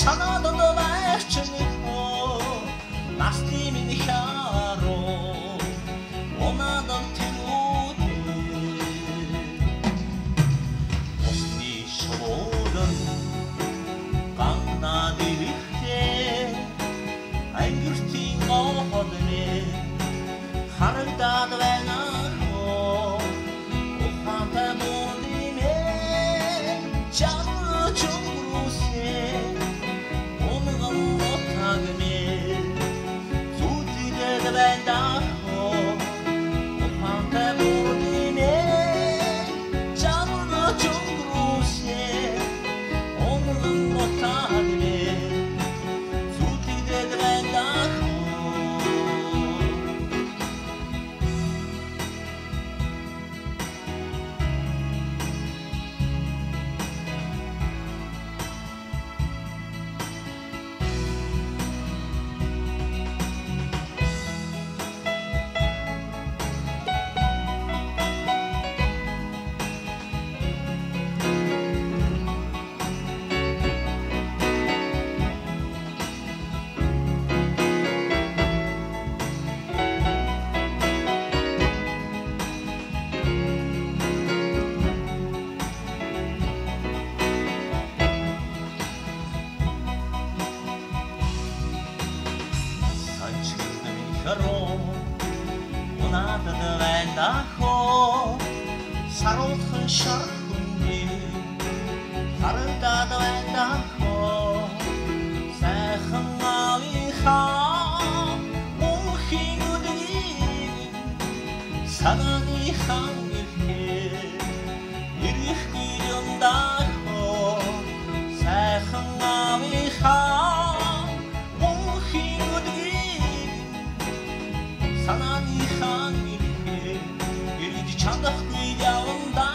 санаадад байрч нөхөө насны минь харуу унаадан тэрүүдээ усны шоудан гангнаад ирэхдээ ангиртын гооднэ харагдаад байна ухаантай модимэ чамд чөнгөрөөсэй омгон мотагмэ зүтгэдэг байна ухаантай модимэ чамд чөнгөрөөсэй омгон мотагмэ зүтгэдэг байна Унаадаг байна хоо саруулхан шархны харагдаад байна хоо сайхан авихаа мөнхийн үдгийг санааны хангилхээ ирэхгүй юм даа хоо сайхан авихаа мөнхийн үдгийг санааны хангилхээ ирж чадахгүй явна